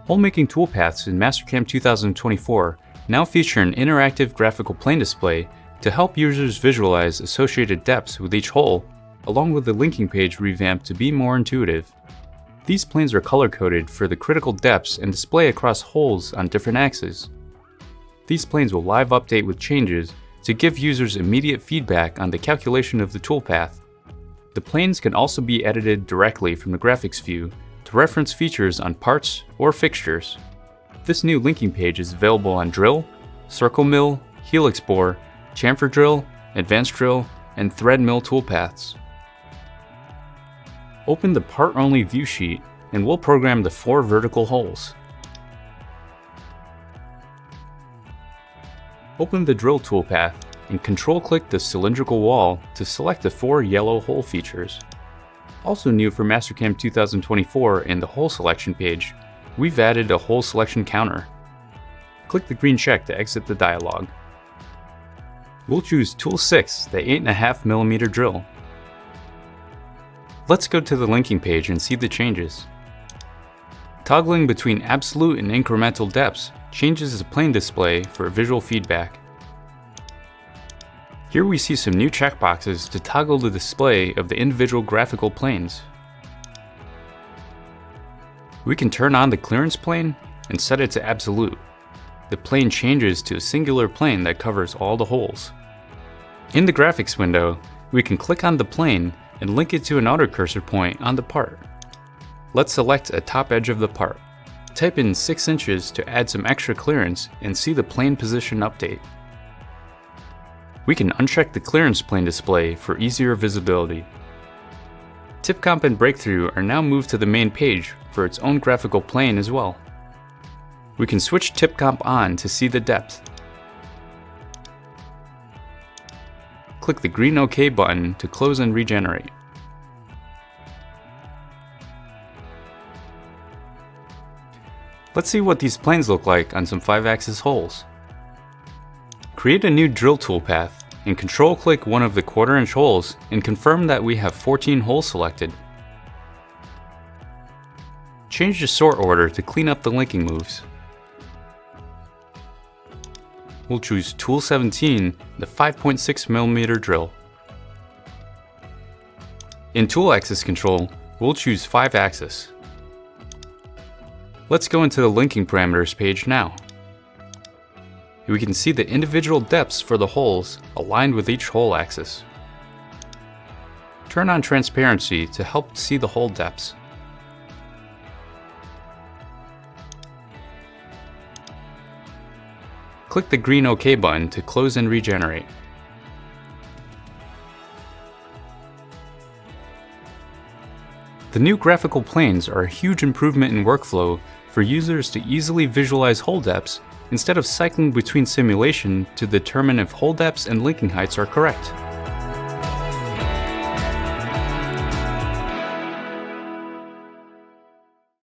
Hole-making toolpaths in Mastercam 2024 now feature an interactive graphical plane display to help users visualize associated depths with each hole, along with the linking page revamped to be more intuitive. These planes are color-coded for the critical depths and display across holes on different axes. These planes will live update with changes to give users immediate feedback on the calculation of the toolpath. The planes can also be edited directly from the graphics view to reference features on parts or fixtures. This new linking page is available on drill, circle mill, helix bore, chamfer drill, advanced drill, and thread mill toolpaths. Open the part-only view sheet and we'll program the 4 vertical holes. Open the drill toolpath and control-click the cylindrical wall to select the 4 yellow hole features. Also new for Mastercam 2024 in the hole selection page, we've added a hole selection counter. Click the green check to exit the dialog. We'll choose Tool 6, the 8.5mm drill. Let's go to the linking page and see the changes. Toggling between absolute and incremental depths changes the plane display for visual feedback. Here we see some new checkboxes to toggle the display of the individual graphical planes. We can turn on the clearance plane and set it to absolute. The plane changes to a singular plane that covers all the holes. In the graphics window, we can click on the plane and link it to an outer cursor point on the part. Let's select a top edge of the part. Type in 6 inches to add some extra clearance and see the plane position update. We can uncheck the clearance plane display for easier visibility. Tip comp and breakthrough are now moved to the main page for its own graphical plane as well. We can switch tip comp on to see the depth. Click the green OK button to close and regenerate. Let's see what these planes look like on some 5-axis holes. Create a new drill toolpath and control-click one of the 1/4-inch holes and confirm that we have 14 holes selected. Change the sort order to clean up the linking moves. We'll choose Tool 17, the 5.6mm drill. In Tool Axis Control, we'll choose 5-axis. Let's go into the linking parameters page now. We can see the individual depths for the holes aligned with each hole axis. Turn on transparency to help see the hole depths. Click the green OK button to close and regenerate. The new graphical planes are a huge improvement in workflow for users to easily visualize hole depths instead of cycling between simulation to determine if hole depths and linking heights are correct.